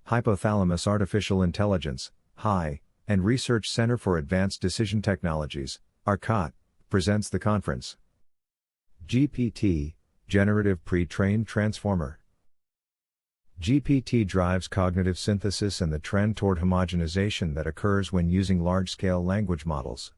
Hypothalamus Artificial Intelligence, HI, and Research Center for Advanced Decision Technologies, RCADT, presents the conference. GPT, Generative Pre-trained Transformer. GPT drives cognitive synthesis and the trend toward homogenization that occurs when using large-scale language models.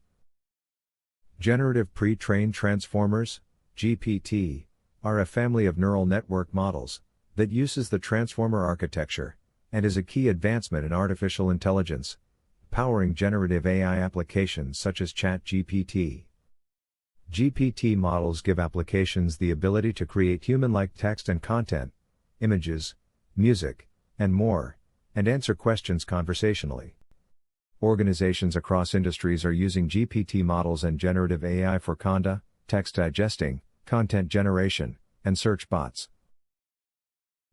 Generative Pre-trained Transformers, GPT, are a family of neural network models that uses the transformer architecture and is a key advancement in artificial intelligence, powering generative AI applications such as ChatGPT. GPT models give applications the ability to create human-like text and content, images, music, and more, and answer questions conversationally. Organizations across industries are using GPT models and generative AI for conda, text digesting, content generation, and search bots.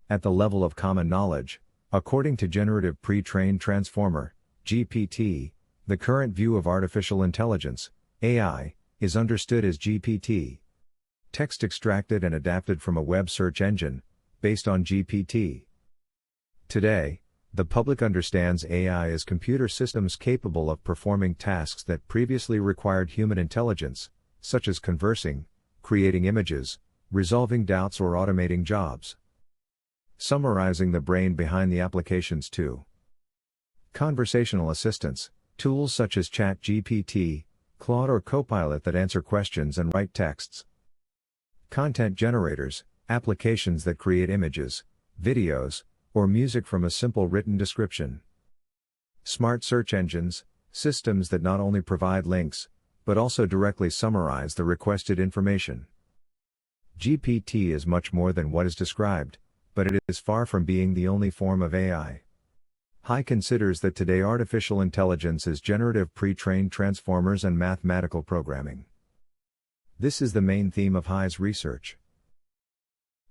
At the level of common knowledge, according to Generative Pre-trained Transformer, GPT, the current view of artificial intelligence, AI, is understood as GPT. Text extracted and adapted from a web search engine, based on GPT. Today, the public understands AI as computer systems capable of performing tasks that previously required human intelligence, such as conversing, creating images, resolving doubts or automating jobs. Summarizing the brain behind the applications too. Conversational assistants, tools such as ChatGPT, Claude or Copilot that answer questions and write texts. Content generators, applications that create images, videos, or music from a simple written description. Smart search engines, systems that not only provide links, but also directly summarize the requested information. GPT is much more than what is described, but it is far from being the only form of AI. HI considers that today artificial intelligence is generative pre-trained transformers and mathematical programming. This is the main theme of HI's research.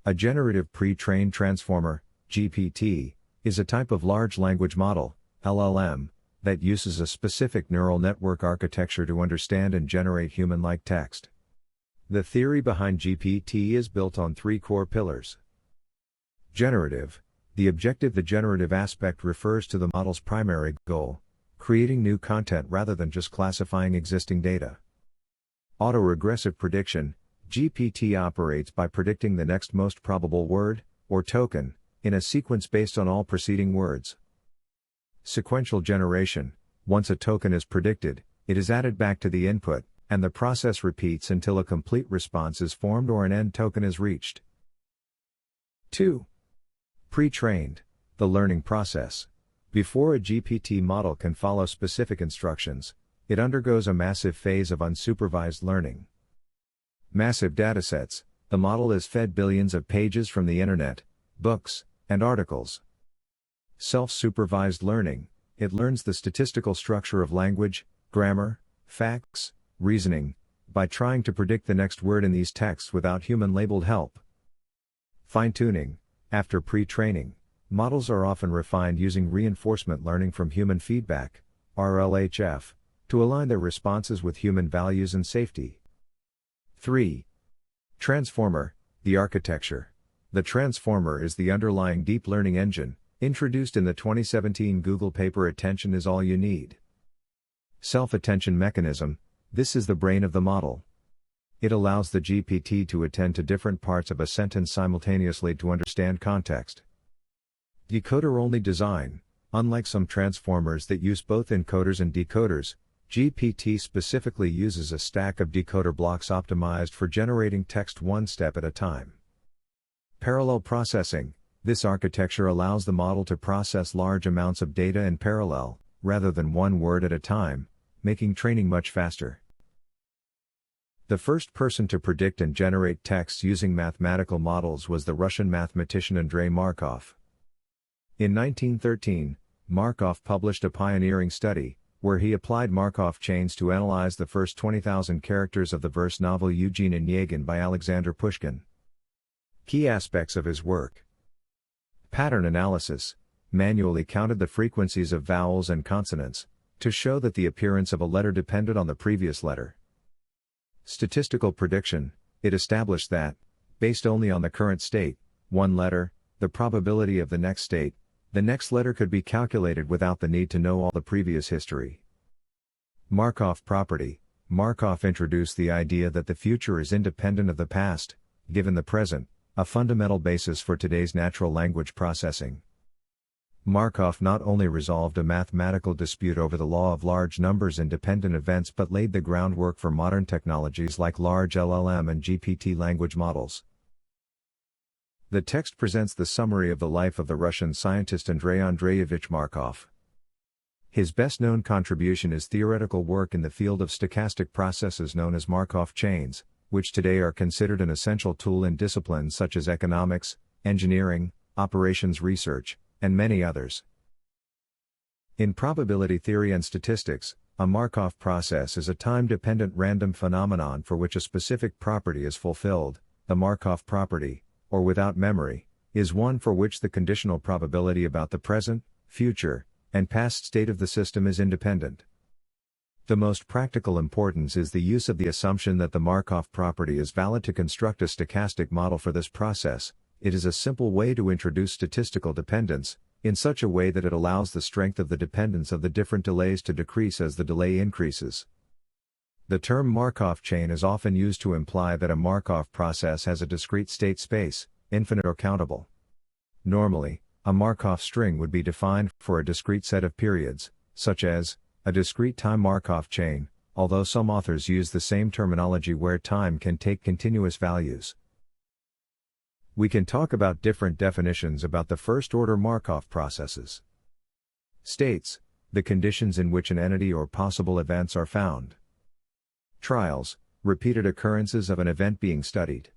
A generative pre-trained transformer, GPT, is a type of large language model, LLM, that uses a specific neural network architecture to understand and generate human-like text. The theory behind GPT is built on three core pillars. Generative. The generative aspect refers to the model's primary goal, creating new content rather than just classifying existing data. Autoregressive prediction. GPT operates by predicting the next most probable word, or token, in a sequence based on all preceding words. Sequential generation. Once a token is predicted, it is added back to the input, and the process repeats until a complete response is formed or an end token is reached. 2. Pre-trained. The learning process. Before a GPT model can follow specific instructions, it undergoes a massive phase of unsupervised learning. Massive datasets. The model is fed billions of pages from the internet, books, and articles. Self-supervised learning. It learns the statistical structure of language, grammar, facts, reasoning, by trying to predict the next word in these texts without human-labeled help. Fine-tuning. After pre-training, models are often refined using reinforcement learning from human feedback, RLHF, to align their responses with human values and safety. 3. Transformer. The architecture. The transformer is the underlying deep learning engine, introduced in the 2017 Google paper Attention is All You Need. Self-attention mechanism. This is the brain of the model. It allows the GPT to attend to different parts of a sentence simultaneously to understand context. Decoder-only design. Unlike some transformers that use both encoders and decoders, GPT specifically uses a stack of decoder blocks optimized for generating text one step at a time. Parallel processing. This architecture allows the model to process large amounts of data in parallel, rather than one word at a time, making training much faster. The first person to predict and generate texts using mathematical models was the Russian mathematician Andrei Markov. In 1913, Markov published a pioneering study, where he applied Markov chains to analyze the first 20,000 characters of the verse novel Eugene Onegin by Alexander Pushkin. Key aspects of his work. Pattern analysis. Manually counted the frequencies of vowels and consonants, to show that the appearance of a letter depended on the previous letter. Statistical prediction. It established that, based only on the current state, one letter, the probability of the next state, The next letter could be calculated without the need to know all the previous history. Markov property. Markov introduced the idea that the future is independent of the past, given the present, a fundamental basis for today's natural language processing. Markov not only resolved a mathematical dispute over the law of large numbers and dependent events but laid the groundwork for modern technologies like large LLM and GPT language models. The text presents the summary of the life of the Russian scientist Andrei Andreevich Markov. His best-known contribution is theoretical work in the field of stochastic processes known as Markov chains, which today are considered an essential tool in disciplines such as economics, engineering, operations research, and many others. In probability theory and statistics, a Markov process is a time-dependent random phenomenon for which a specific property is fulfilled. The Markov property, or without memory, is one for which the conditional probability about the present, future, and past state of the system is independent. The most practical importance is the use of the assumption that the Markov property is valid to construct a stochastic model for this process. It is a simple way to introduce statistical dependence, in such a way that it allows the strength of the dependence of the different delays to decrease as the delay increases. The term Markov chain is often used to imply that a Markov process has a discrete state space, infinite or countable. Normally, a Markov string would be defined for a discrete set of periods, such as a discrete time Markov chain, although some authors use the same terminology where time can take continuous values. We can talk about different definitions about the first-order Markov processes. States, the conditions in which an entity or possible events are found. Trials, repeated occurrences of an event being studied.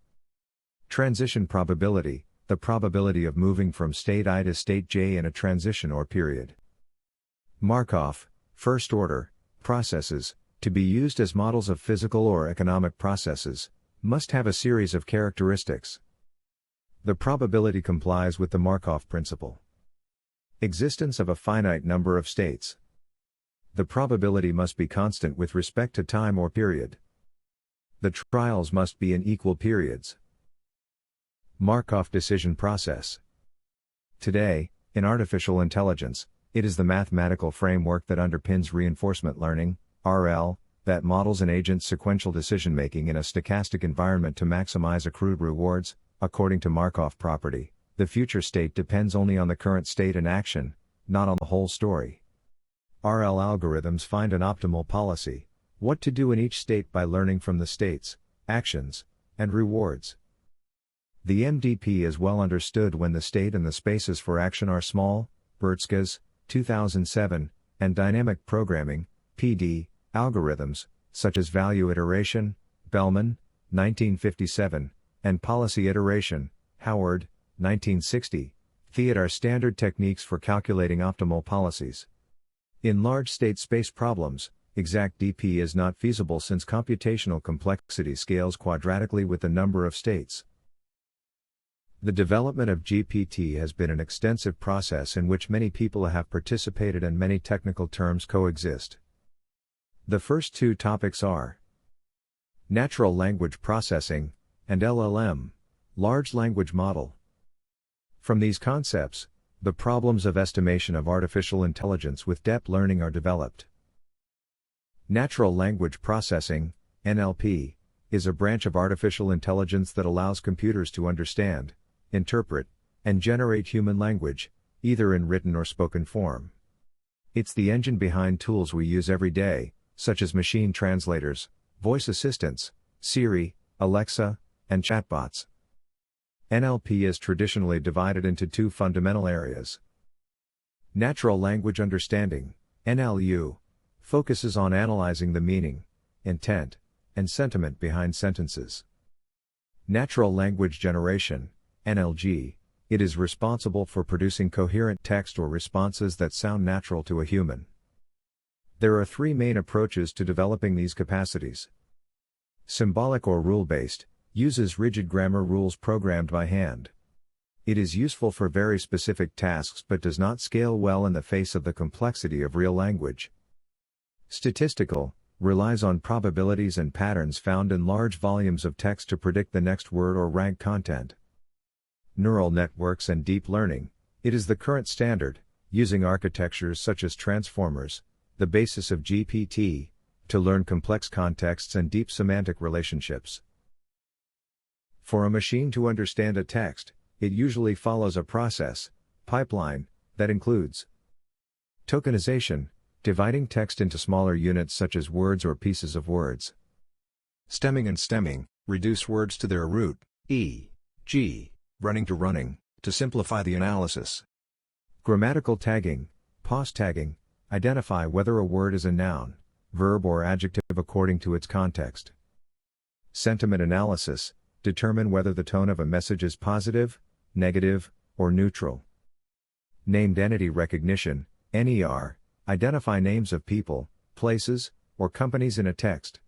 Transition probability, the probability of moving from state I to state J in a transition or period. Markov, first-order, processes, to be used as models of physical or economic processes, must have a series of characteristics. The probability complies with the Markov principle. Existence of a finite number of states. The probability must be constant with respect to time or period. The trials must be in equal periods. Markov decision process. Today, in artificial intelligence, it is the mathematical framework that underpins reinforcement learning, RL, that models an agent's sequential decision-making in a stochastic environment to maximize accrued rewards. According to Markov property, the future state depends only on the current state and action, not on the whole story. RL algorithms find an optimal policy, what to do in each state by learning from the states, actions, and rewards. The MDP is well understood when the state and the spaces for action are small. Bertskas, 2007, and dynamic programming, PD, algorithms, such as value iteration, Bellman, 1957, and policy iteration, Howard, 1960, are standard techniques for calculating optimal policies. In large state space problems, exact DP is not feasible since computational complexity scales quadratically with the number of states. The development of GPT has been an extensive process in which many people have participated and many technical terms coexist. The first two topics are natural language processing and LLM, large language model. From these concepts, the problems of estimation of artificial intelligence with deep learning are developed. Natural language processing, NLP, is a branch of artificial intelligence that allows computers to understand, interpret, and generate human language, either in written or spoken form. It's the engine behind tools we use every day, such as machine translators, voice assistants, Siri, Alexa, and chatbots. NLP is traditionally divided into two fundamental areas. Natural language understanding, NLU, focuses on analyzing the meaning, intent, and sentiment behind sentences. Natural language generation, NLG, it is responsible for producing coherent text or responses that sound natural to a human. There are three main approaches to developing these capacities. Symbolic or rule-based, uses rigid grammar rules programmed by hand. It is useful for very specific tasks but does not scale well in the face of the complexity of real language. Statistical, relies on probabilities and patterns found in large volumes of text to predict the next word or rank content. Neural networks and deep learning, It is the current standard, using architectures such as transformers, the basis of GPT, to learn complex contexts and deep semantic relationships. For a machine to understand a text, it usually follows a process, pipeline, that includes tokenization, dividing text into smaller units such as words or pieces of words. Stemming and stemming, reduce words to their root, e.g., running, to simplify the analysis. Grammatical tagging, pause tagging, identify whether a word is a noun, verb or adjective according to its context. Sentiment analysis, determine whether the tone of a message is positive, negative, or neutral. Named entity recognition, NER, identify names of people, places, or companies in a text.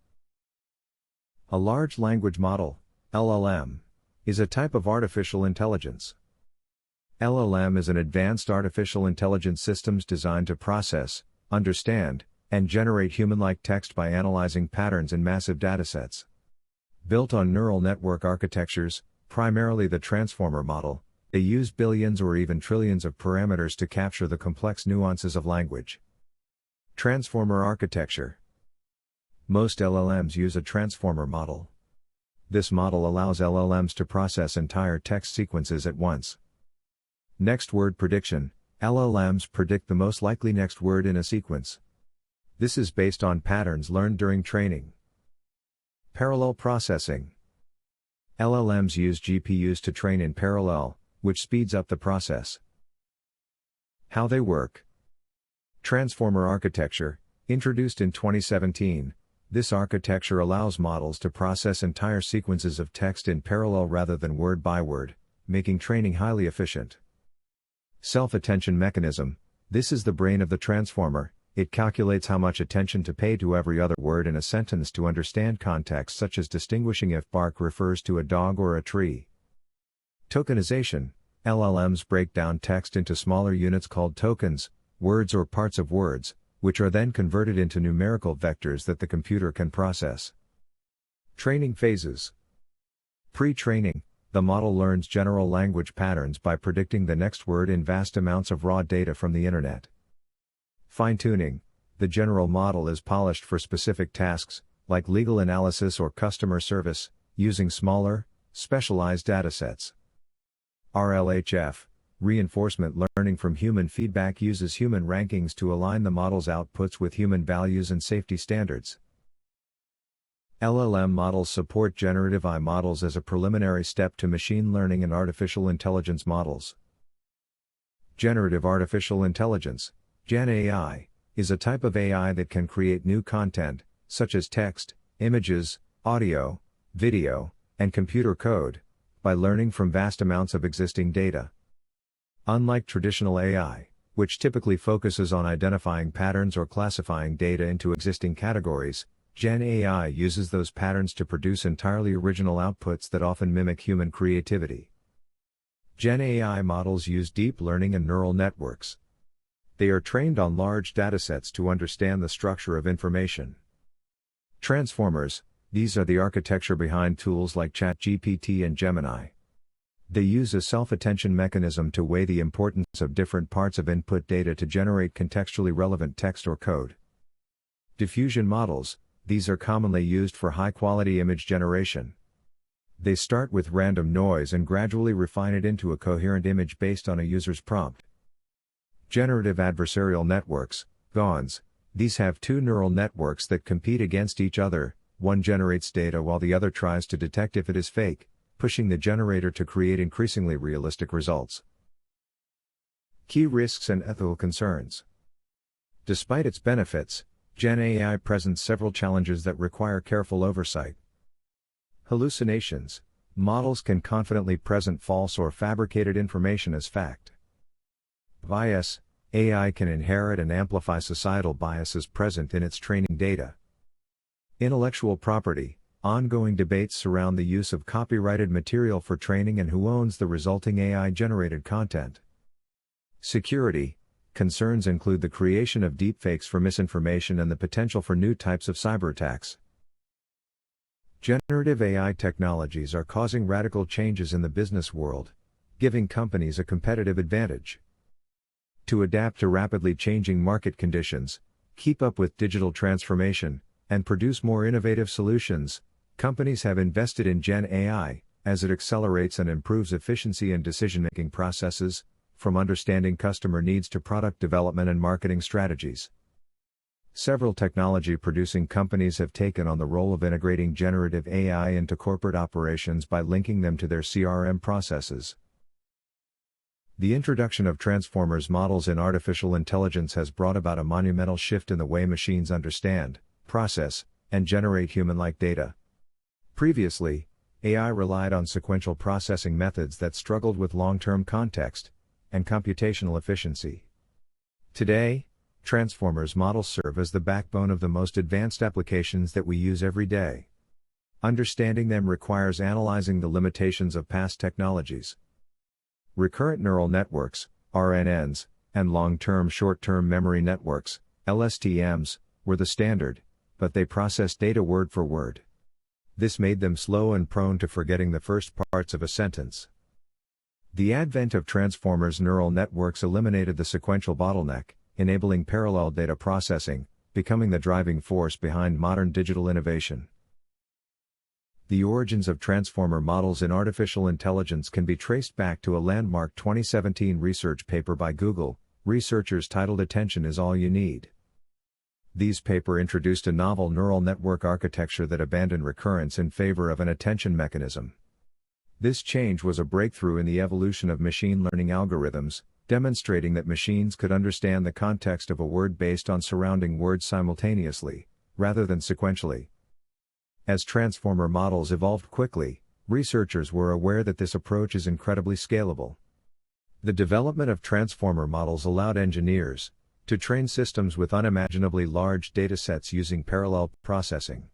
A large language model, LLM, is a type of artificial intelligence. LLM is an advanced artificial intelligence systems designed to process, understand, and generate human-like text by analyzing patterns in massive datasets. Built on neural network architectures, primarily the transformer model, they use billions or even trillions of parameters to capture the complex nuances of language. Transformer architecture. Most LLMs use a transformer model. This model allows LLMs to process entire text sequences at once. Next word prediction. LLMs predict the most likely next word in a sequence. This is based on patterns learned during training. Parallel processing. LLMs use GPUs to train in parallel, which speeds up the process. How they work. Transformer architecture, introduced in 2017, this architecture allows models to process entire sequences of text in parallel rather than word by word, making training highly efficient. Self-attention mechanism, this is the brain of the transformer. It calculates how much attention to pay to every other word in a sentence to understand context, such as distinguishing if bark refers to a dog or a tree. Tokenization. LLMs break down text into smaller units called tokens, words or parts of words, which are then converted into numerical vectors that the computer can process. Training phases. Pre-training. The model learns general language patterns by predicting the next word in vast amounts of raw data from the internet. Fine-tuning. The general model is polished for specific tasks, like legal analysis or customer service, using smaller, specialized datasets. RLHF. Reinforcement learning from human feedback uses human rankings to align the model's outputs with human values and safety standards. LLM models support generative AI models as a preliminary step to machine learning and artificial intelligence models. Generative artificial intelligence, Gen AI, is a type of AI that can create new content, such as text, images, audio, video, and computer code, by learning from vast amounts of existing data. Unlike traditional AI, which typically focuses on identifying patterns or classifying data into existing categories, Gen AI uses those patterns to produce entirely original outputs that often mimic human creativity. Gen AI models use deep learning and neural networks. They are trained on large datasets to understand the structure of information. Transformers, these are the architecture behind tools like ChatGPT and Gemini. They use a self-attention mechanism to weigh the importance of different parts of input data to generate contextually relevant text or code. Diffusion models, these are commonly used for high-quality image generation. They start with random noise and gradually refine it into a coherent image based on a user's prompt. Generative adversarial networks, GANs, these have two neural networks that compete against each other. One generates data while the other tries to detect if it is fake, pushing the generator to create increasingly realistic results. Key risks and ethical concerns. Despite its benefits, Gen AI presents several challenges that require careful oversight. Hallucinations. Models can confidently present false or fabricated information as fact. Bias. AI can inherit and amplify societal biases present in its training data. Intellectual property. Ongoing debates surround the use of copyrighted material for training and who owns the resulting AI-generated content. Security. Concerns include the creation of deepfakes for misinformation and the potential for new types of cyberattacks. Generative AI technologies are causing radical changes in the business world. giving companies a competitive advantage. To adapt to rapidly changing market conditions, keep up with digital transformation, and produce more innovative solutions, companies have invested in Gen AI, as it accelerates and improves efficiency and decision-making processes, from understanding customer needs to product development and marketing strategies. Several technology-producing companies have taken on the role of integrating generative AI into corporate operations by linking them to their CRM processes. The introduction of transformers models in artificial intelligence has brought about a monumental shift in the way machines understand, process, and generate human-like data. Previously, AI relied on sequential processing methods that struggled with long-term context and computational efficiency. Today, transformers models serve as the backbone of the most advanced applications that we use every day. Understanding them requires analyzing the limitations of past technologies. Recurrent neural networks, RNNs, and long-term short-term memory networks, LSTMs, were the standard, but they processed data word for word. This made them slow and prone to forgetting the first parts of a sentence. The advent of transformers neural networks eliminated the sequential bottleneck, enabling parallel data processing, becoming the driving force behind modern digital innovation. The origins of transformer models in artificial intelligence can be traced back to a landmark 2017 research paper by Google, researchers titled "Attention is All You Need." This paper introduced a novel neural network architecture that abandoned recurrence in favor of an attention mechanism. This change was a breakthrough in the evolution of machine learning algorithms, demonstrating that machines could understand the context of a word based on surrounding words simultaneously, rather than sequentially. As transformer models evolved quickly, researchers were aware that this approach is incredibly scalable. The development of transformer models allowed engineers to train systems with unimaginably large datasets using parallel processing.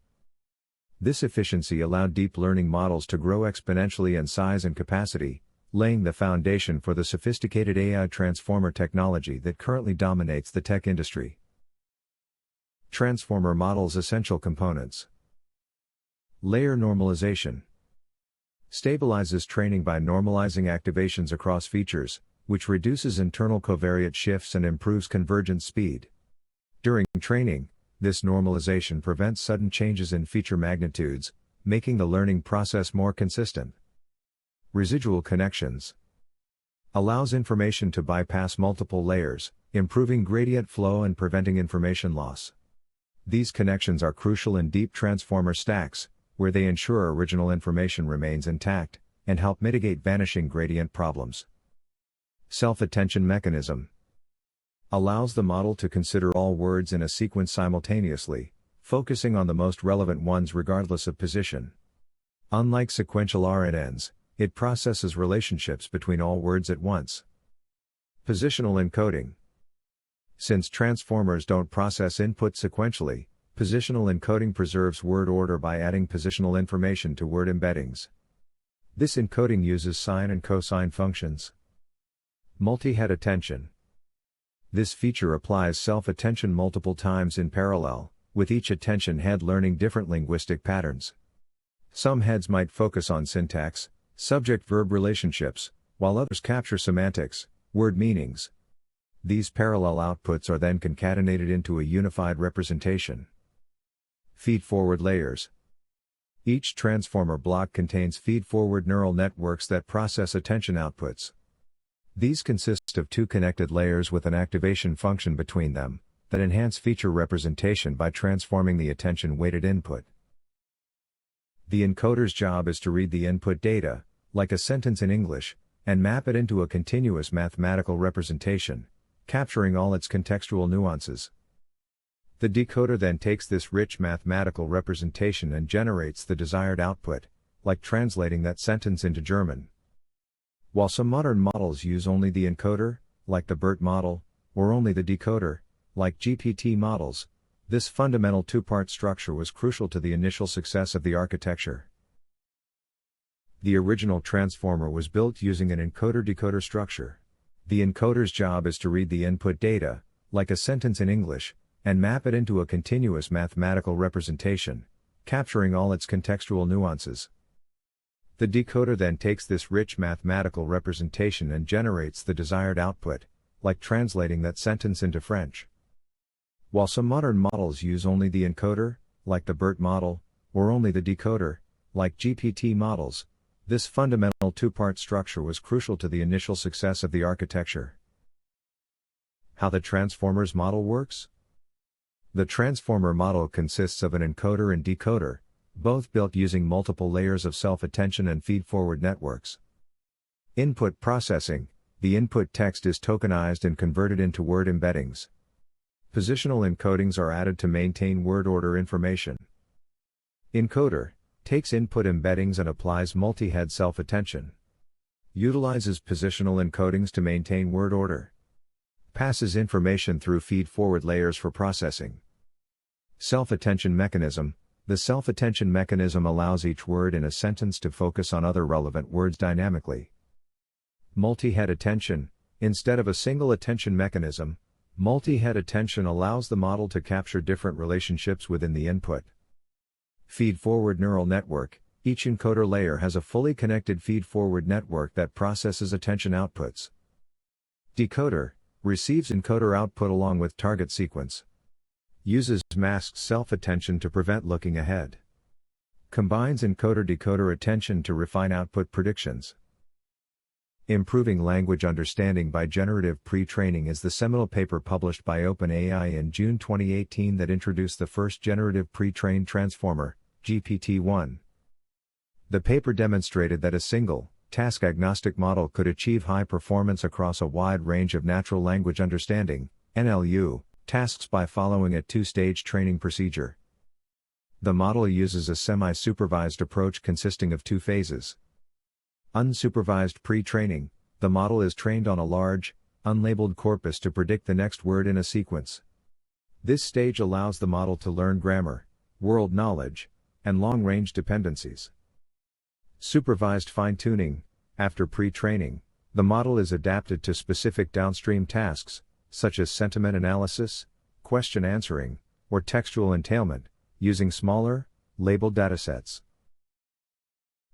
This efficiency allowed deep learning models to grow exponentially in size and capacity, laying the foundation for the sophisticated AI transformer technology that currently dominates the tech industry. Transformer models' essential components. Layer normalization stabilizes training by normalizing activations across features, which reduces internal covariate shifts and improves convergence speed. During training, this normalization prevents sudden changes in feature magnitudes, making the learning process more consistent. Residual connections allows information to bypass multiple layers, improving gradient flow and preventing information loss. These connections are crucial in deep transformer stacks, where they ensure original information remains intact, and help mitigate vanishing gradient problems. Self-attention mechanism allows the model to consider all words in a sequence simultaneously, focusing on the most relevant ones regardless of position. Unlike sequential RNNs, it processes relationships between all words at once. Positional encoding. Since transformers don't process input sequentially, positional encoding preserves word order by adding positional information to word embeddings. This encoding uses sine and cosine functions. Multi-head attention. This feature applies self-attention multiple times in parallel, with each attention head learning different linguistic patterns. Some heads might focus on syntax, subject-verb relationships, while others capture semantics, word meanings. These parallel outputs are then concatenated into a unified representation. Feed-forward layers. Each transformer block contains feed-forward neural networks that process attention outputs. These consist of two connected layers with an activation function between them, that enhance feature representation by transforming the attention-weighted input. The encoder's job is to read the input data, like a sentence in English, and map it into a continuous mathematical representation, capturing all its contextual nuances. The decoder then takes this rich mathematical representation and generates the desired output, like translating that sentence into German. While some modern models use only the encoder, like the BERT model, or only the decoder, like GPT models, this fundamental two-part structure was crucial to the initial success of the architecture. The original transformer was built using an encoder-decoder structure. The encoder's job is to read the input data, like a sentence in English, and map it into a continuous mathematical representation, capturing all its contextual nuances. The decoder then takes this rich mathematical representation and generates the desired output, like translating that sentence into French. While some modern models use only the encoder, like the BERT model, or only the decoder, like GPT models, this fundamental two-part structure was crucial to the initial success of the architecture. How the Transformers model works? The Transformer model consists of an encoder and decoder, both built using multiple layers of self-attention and feed-forward networks. Input processing: the input text is tokenized and converted into word embeddings. Positional encodings are added to maintain word order information. Encoder takes input embeddings and applies multi-head self-attention. Utilizes positional encodings to maintain word order. Passes information through feed-forward layers for processing. Self-attention mechanism: the self-attention mechanism allows each word in a sentence to focus on other relevant words dynamically. Multi-head attention: instead of a single attention mechanism, multi-head attention allows the model to capture different relationships within the input. Feed-forward neural network: each encoder layer has a fully connected feed-forward network that processes attention outputs. Decoder receives encoder output along with target sequence. Uses masked self-attention to prevent looking ahead. Combines encoder-decoder attention to refine output predictions. Improving Language Understanding by Generative Pre-training is the seminal paper published by OpenAI in June 2018 that introduced the first Generative Pre-trained Transformer, GPT-1. The paper demonstrated that a single, task-agnostic model could achieve high performance across a wide range of natural language understanding, NLU, tasks by following a two-stage training procedure. The model uses a semi-supervised approach consisting of two phases. Unsupervised pre-training: the model is trained on a large, unlabeled corpus to predict the next word in a sequence. This stage allows the model to learn grammar, world knowledge, and long-range dependencies. Supervised fine-tuning: after pre-training, the model is adapted to specific downstream tasks, such as sentiment analysis, question answering, or textual entailment, using smaller, labeled datasets.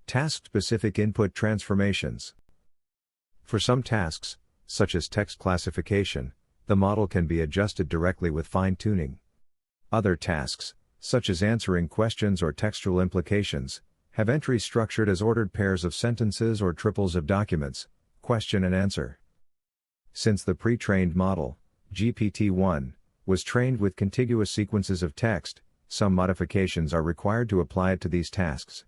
Task-specific input transformations: for some tasks, such as text classification, the model can be adjusted directly with fine-tuning. Other tasks, such as answering questions or textual implications, have entries structured as ordered pairs of sentences or triples of documents, question and answer. Since the pre-trained model, GPT-1, was trained with contiguous sequences of text, some modifications are required to apply it to these tasks.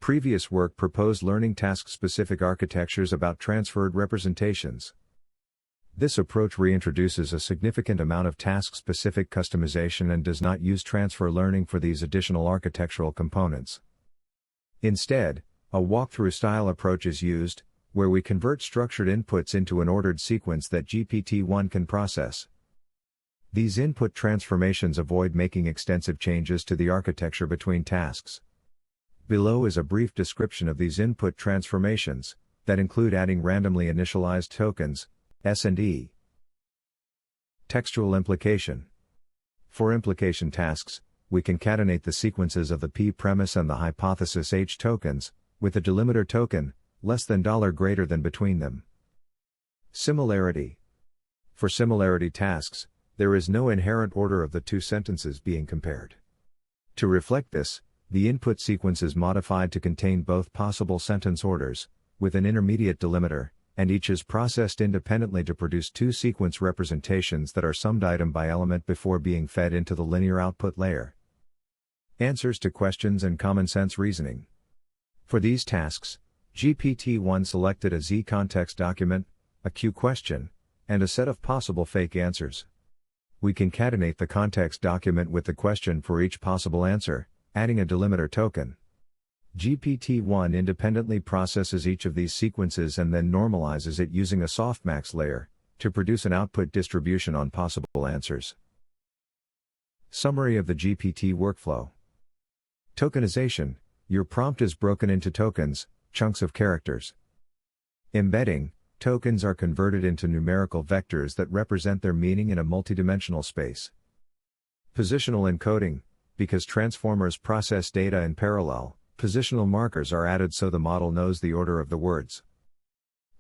Previous work proposed learning task-specific architectures about transferred representations. This approach reintroduces a significant amount of task-specific customization and does not use transfer learning for these additional architectural components. Instead, a walkthrough-style approach is used, where we convert structured inputs into an ordered sequence that GPT-1 can process. These input transformations avoid making extensive changes to the architecture between tasks. Below is a brief description of these input transformations, that include adding randomly initialized tokens, S&E. Textual implication: for implication tasks, we concatenate the sequences of the P premise and the hypothesis H tokens, with a delimiter token, less than greater than between them. Similarity: for similarity tasks, there is no inherent order of the two sentences being compared. To reflect this, the input sequence is modified to contain both possible sentence orders, with an intermediate delimiter, and each is processed independently to produce two sequence representations that are summed item by element before being fed into the linear output layer. Answers to questions and common sense reasoning: for these tasks, GPT-1 selected a Z context document, a Q question, and a set of possible fake answers. We concatenate the context document with the question for each possible answer, adding a delimiter token. GPT-1 independently processes each of these sequences and then normalizes it using a softmax layer, to produce an output distribution on possible answers. Summary of the GPT workflow. Tokenization: your prompt is broken into tokens, chunks of characters. Embedding: tokens are converted into numerical vectors that represent their meaning in a multidimensional space. Positional encoding: because transformers process data in parallel, Positional markers are added so the model knows the order of the words.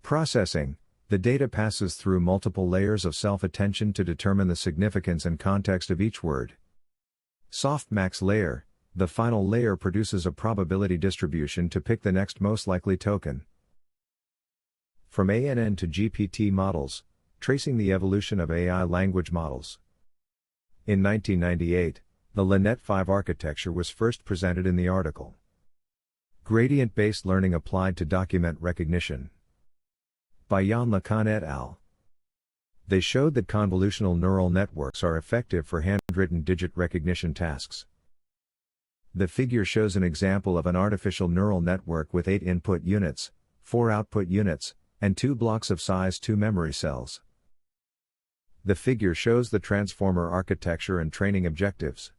Processing. The data passes through multiple layers of self-attention to determine the significance and context of each word. Softmax layer. The final layer produces a probability distribution to pick the next most likely token. From ANN to GPT models, tracing the evolution of AI language models. In 1998, the LeNet 5 architecture was first presented in the article Gradient-Based Learning Applied to Document Recognition by Jan LeCun et al. They showed that convolutional neural networks are effective for handwritten digit recognition tasks. The figure shows an example of an artificial neural network with 8 input units, 4 output units, and 2 blocks of size 2 memory cells. The figure shows the transformer architecture and training objectives.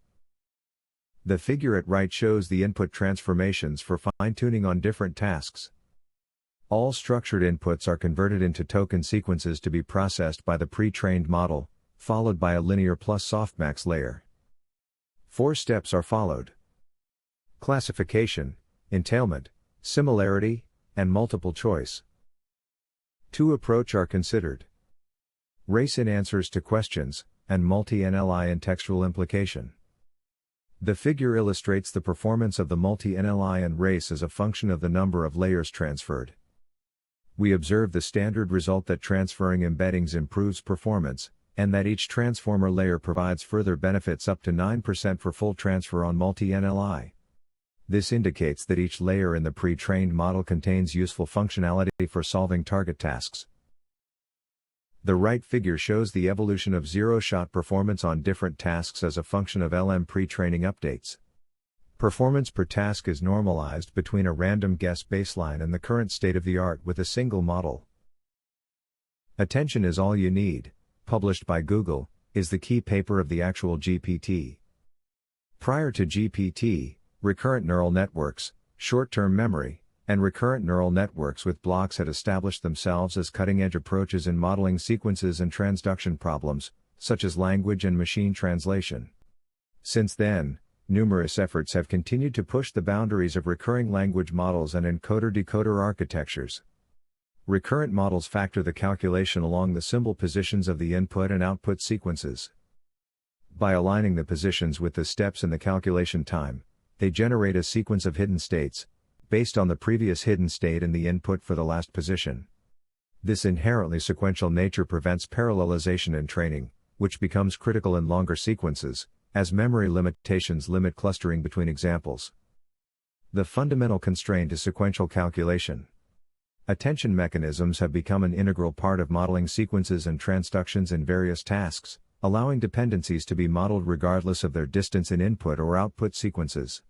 The figure at right shows the input transformations for fine-tuning on different tasks. All structured inputs are converted into token sequences to be processed by the pre-trained model, followed by a linear plus softmax layer. 4 steps are followed: classification, entailment, similarity, and multiple choice. 2 approach are considered: race in answers to questions, and multi-NLI in textual implication. The figure illustrates the performance of the multi-NLI and race as a function of the number of layers transferred. We observe the standard result that transferring embeddings improves performance, and that each transformer layer provides further benefits up to 9% for full transfer on multi-NLI. This indicates that each layer in the pre-trained model contains useful functionality for solving target tasks. The right figure shows the evolution of zero-shot performance on different tasks as a function of LM pre-training updates. Performance per task is normalized between a random guess baseline and the current state of the art with a single model. Attention is All You Need, published by Google, is the key paper of the actual GPT. Prior to GPT, recurrent neural networks, short-term memory, and recurrent neural networks with blocks had established themselves as cutting-edge approaches in modeling sequences and transduction problems, such as language and machine translation. Since then, numerous efforts have continued to push the boundaries of recurring language models and encoder-decoder architectures. Recurrent models factor the calculation along the symbol positions of the input and output sequences. By aligning the positions with the steps in the calculation time, they generate a sequence of hidden states, based on the previous hidden state and the input for the last position. This inherently sequential nature prevents parallelization in training, which becomes critical in longer sequences, as memory limitations limit clustering between examples. The fundamental constraint is sequential calculation. Attention mechanisms have become an integral part of modeling sequences and transductions in various tasks, allowing dependencies to be modeled regardless of their distance in input or output sequences.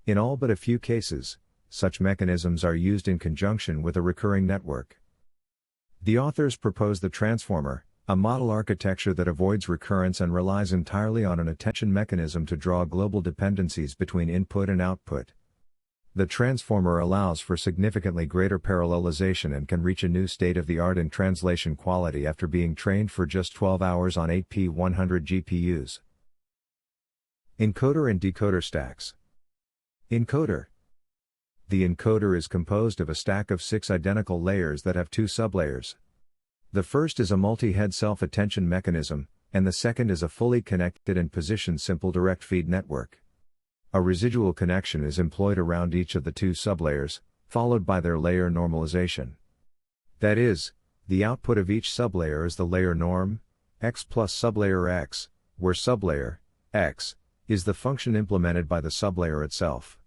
In all but a few cases, such mechanisms are used in conjunction with a recurring network. The authors propose the transformer, a model architecture that avoids recurrence and relies entirely on an attention mechanism to draw global dependencies between input and output. The transformer allows for significantly greater parallelization and can reach a new state-of-the-art in translation quality after being trained for just 12 hours on 8P100 GPUs. Encoder and decoder stacks. Encoder. The encoder is composed of a stack of 6 identical layers that have 2 sublayers. The first is a multi-head self-attention mechanism, and the second is a fully connected and positioned simple direct feed network. A residual connection is employed around each of the 2 sublayers, followed by their layer normalization. That is, the output of each sublayer is the layer norm, x plus sublayer x, where sublayer, x, is the function implemented by the sublayer itself.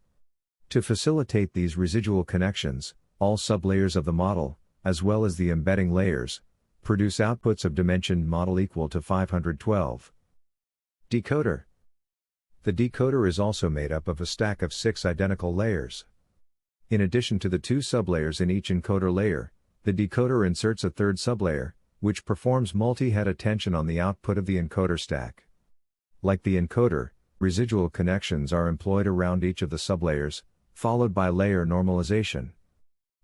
To facilitate these residual connections, all sublayers of the model, as well as the embedding layers, produce outputs of dimensioned model equal to 512. Decoder. The decoder is also made up of a stack of 6 identical layers. In addition to the 2 sublayers in each encoder layer, the decoder inserts a third sublayer, which performs multi-head attention on the output of the encoder stack. Like the encoder, residual connections are employed around each of the sublayers, followed by layer normalization.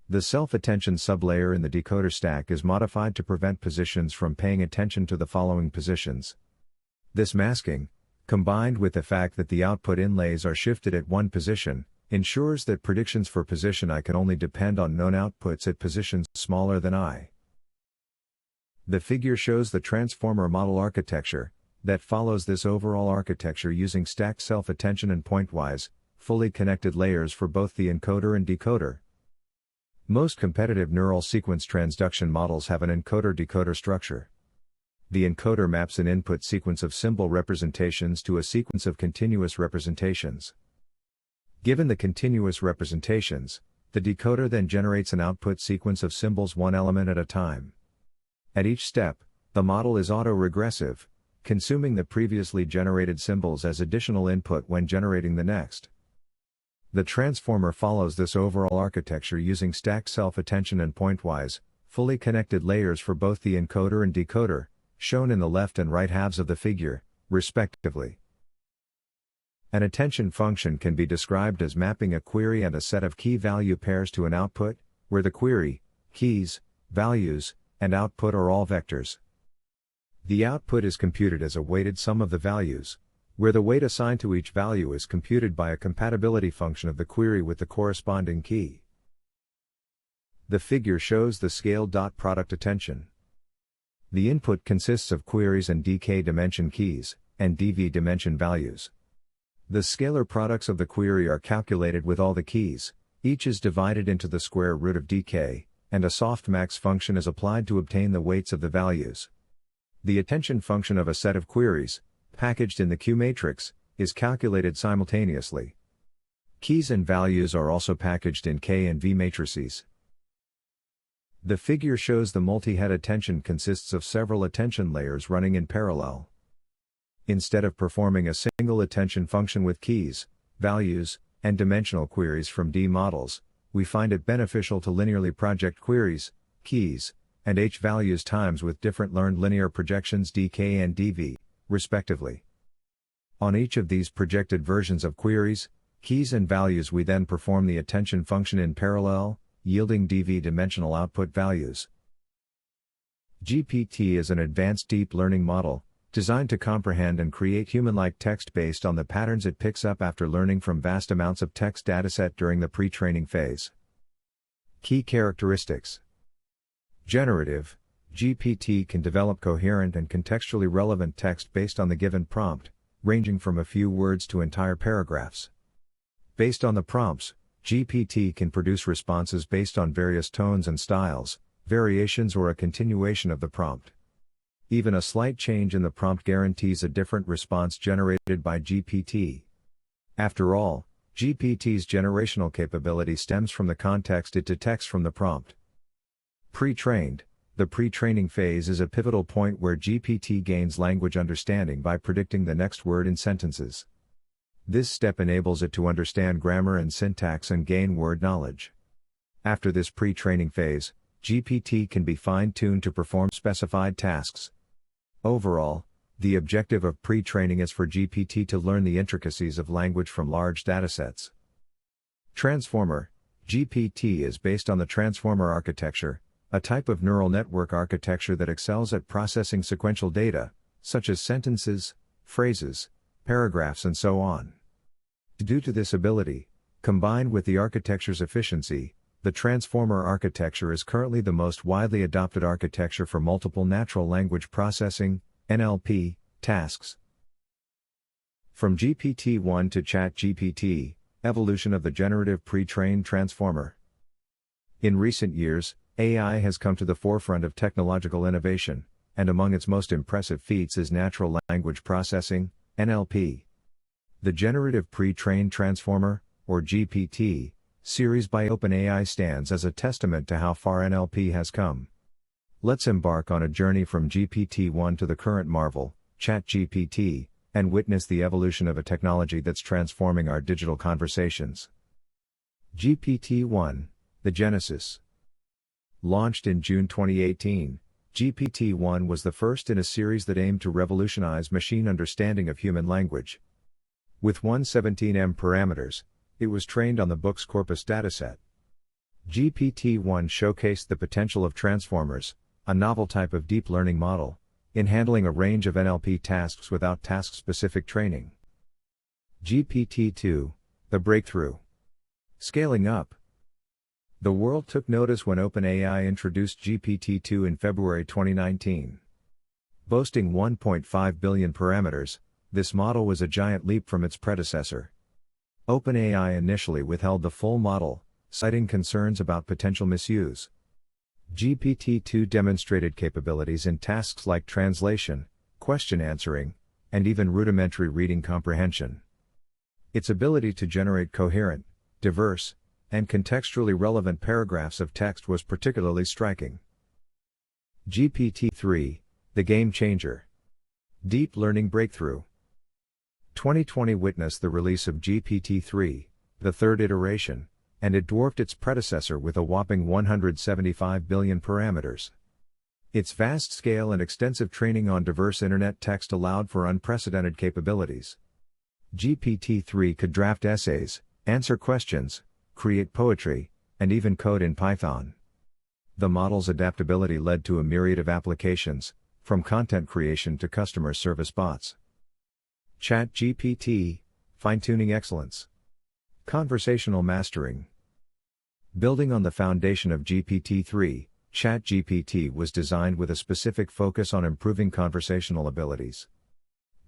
The self-attention sublayer in the decoder stack is modified to prevent positions from paying attention to the following positions. This masking, combined with the fact that the output inlays are shifted at one position, ensures that predictions for position I can only depend on known outputs at positions smaller than I. The figure shows the transformer model architecture that follows this overall architecture using stacked self-attention and pointwise, fully connected layers for both the encoder and decoder. Most competitive neural sequence transduction models have an encoder-decoder structure. The encoder maps an input sequence of symbol representations to a sequence of continuous representations. Given the continuous representations, the decoder then generates an output sequence of symbols one element at a time. At each step, the model is autoregressive, consuming the previously generated symbols as additional input when generating the next. The transformer follows this overall architecture using stacked self-attention and pointwise, fully connected layers for both the encoder and decoder, shown in the left and right halves of the figure, respectively. An attention function can be described as mapping a query and a set of key-value pairs to an output, where the query, keys, values, and output are all vectors. The output is computed as a weighted sum of the values, where the weight assigned to each value is computed by a compatibility function of the query with the corresponding key. The figure shows the scaled dot product attention. The input consists of queries and dk dimension keys, and dv dimension values. The scalar products of the query are calculated with all the keys, each is divided into the square root of dk, and a softmax function is applied to obtain the weights of the values. The attention function of a set of queries, packaged in the Q matrix, is calculated simultaneously. Keys and values are also packaged in K and V matrices. The figure shows the multi-head attention consists of several attention layers running in parallel. Instead of performing a single attention function with keys, values, and dimensional queries from D models, we find it beneficial to linearly project queries, keys, and H values times with different learned linear projections dk and dv, respectively. On each of these projected versions of queries, keys and values we then perform the attention function in parallel, yielding dv dimensional output values. GPT is an advanced deep learning model, designed to comprehend and create human-like text based on the patterns it picks up after learning from vast amounts of text dataset during the pre-training phase. Key characteristics. Generative GPT can develop coherent and contextually relevant text based on the given prompt, ranging from a few words to entire paragraphs. Based on the prompts, GPT can produce responses based on various tones and styles, variations or a continuation of the prompt. Even a slight change in the prompt guarantees a different response generated by GPT. After all, GPT's generational capability stems from the context it detects from the prompt. Pre-trained. The pre-training phase is a pivotal point where GPT gains language understanding by predicting the next word in sentences. This step enables it to understand grammar and syntax and gain word knowledge. After this pre-training phase, GPT can be fine-tuned to perform specified tasks. Overall, the objective of pre-training is for GPT to learn the intricacies of language from large datasets. Transformer. GPT is based on the transformer architecture, a type of neural network architecture that excels at processing sequential data, such as sentences, phrases, paragraphs and so on. Due to this ability, combined with the architecture's efficiency, the transformer architecture is currently the most widely adopted architecture for multiple natural language processing, NLP, tasks. From GPT-1 to ChatGPT, evolution of the Generative Pre-trained Transformer. In recent years, AI has come to the forefront of technological innovation, and among its most impressive feats is natural language processing, NLP. The Generative Pre-trained Transformer, or GPT, series by OpenAI stands as a testament to how far NLP has come. Let's embark on a journey from GPT-1 to the current marvel, ChatGPT, and witness the evolution of a technology that's transforming our digital conversations. GPT-1, the Genesis. Launched in June 2018, GPT-1 was the first in a series that aimed to revolutionize machine understanding of human language. With 117M parameters, it was trained on the book's corpus dataset. GPT-1 showcased the potential of transformers, a novel type of deep learning model, in handling a range of NLP tasks without task-specific training. GPT-2, the breakthrough. Scaling up. The world took notice when OpenAI introduced GPT-2 in February 2019. Boasting 1.5 billion parameters, this model was a giant leap from its predecessor. OpenAI initially withheld the full model, citing concerns about potential misuse. GPT-2 demonstrated capabilities in tasks like translation, question answering, and even rudimentary reading comprehension. Its ability to generate coherent, diverse, and contextually relevant paragraphs of text was particularly striking. GPT-3, the game changer. Deep learning breakthrough. 2020 witnessed the release of GPT-3, the third iteration, and it dwarfed its predecessor with a whopping 175 billion parameters. Its vast scale and extensive training on diverse internet text allowed for unprecedented capabilities. GPT-3 could draft essays, answer questions, create poetry, and even code in Python. The model's adaptability led to a myriad of applications, from content creation to customer service bots. ChatGPT, fine-tuning excellence. Conversational mastering. Building on the foundation of GPT-3, ChatGPT was designed with a specific focus on improving conversational abilities.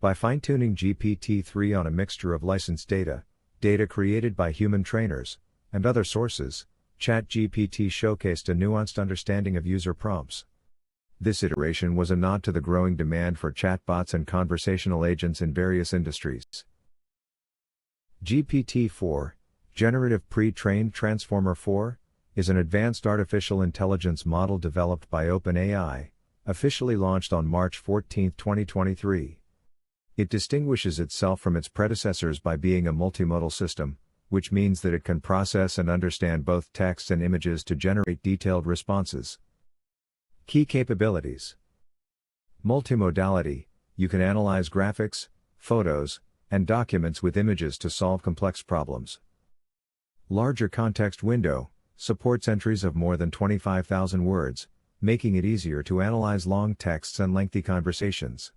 By fine-tuning GPT-3 on a mixture of licensed data, data created by human trainers, and other sources, ChatGPT showcased a nuanced understanding of user prompts. This iteration was a nod to the growing demand for chatbots and conversational agents in various industries. GPT-4, Generative Pre-trained Transformer 4, is an advanced artificial intelligence model developed by OpenAI, officially launched on March 14, 2023. It distinguishes itself from its predecessors by being a multimodal system, which means that it can process and understand both text and images to generate detailed responses. Key capabilities. Multimodality: you can analyze graphics, photos, and documents with images to solve complex problems. Larger context window: supports entries of more than 25,000 words, making it easier to analyze long texts and lengthy conversations.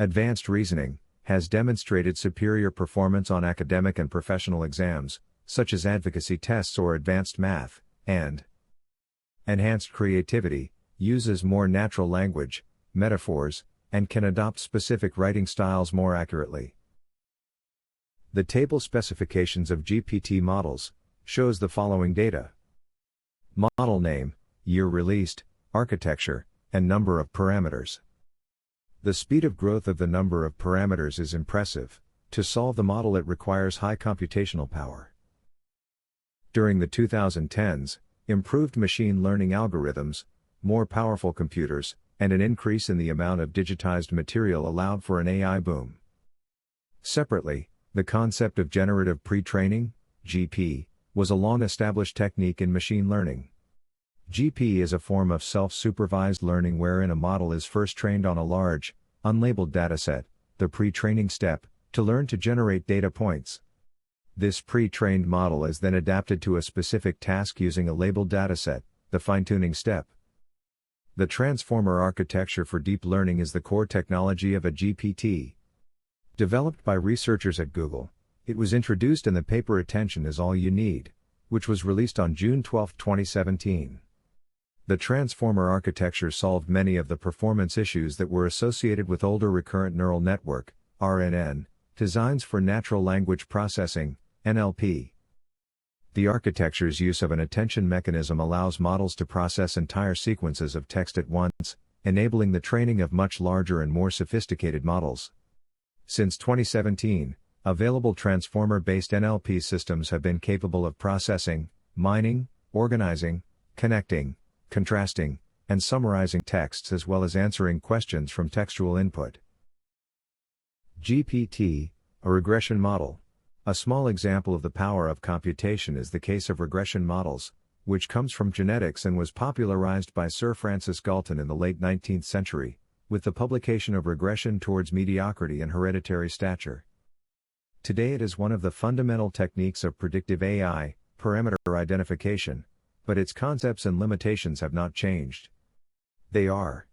Advanced reasoning: has demonstrated superior performance on academic and professional exams, such as advocacy tests or advanced math, and enhanced creativity: uses more natural language, metaphors, and can adopt specific writing styles more accurately. The table specifications of GPT models shows the following data: model name, year released, architecture, and number of parameters. The speed of growth of the number of parameters is impressive. To solve the model, it requires high computational power. During the 2010s, improved machine learning algorithms, more powerful computers, and an increase in the amount of digitized material allowed for an AI boom. Separately, the concept of generative pre-training, GP, was a long-established technique in machine learning. GP is a form of self-supervised learning wherein a model is first trained on a large, unlabeled dataset, the pre-training step, to learn to generate data points. This pre-trained model is then adapted to a specific task using a labeled dataset, the fine-tuning step. The transformer architecture for deep learning is the core technology of a GPT. Developed by researchers at Google, it was introduced in the paper Attention is All You Need, which was released on June 12, 2017. The transformer architecture solved many of the performance issues that were associated with older recurrent neural network (RNN) designs for natural language processing (NLP). The architecture's use of an attention mechanism allows models to process entire sequences of text at once, enabling the training of much larger and more sophisticated models. Since 2017, available transformer-based NLP systems have been capable of processing, mining, organizing, connecting, contrasting, and summarizing texts as well as answering questions from textual input. GPT, a regression model. A small example of the power of computation is the case of regression models, which comes from genetics and was popularized by Sir Francis Galton in the late 19th century, with the publication of Regression Towards Mediocrity and Hereditary Stature. Today it is one of the fundamental techniques of predictive AI, parameter identification, but its concepts and limitations have not changed. They are: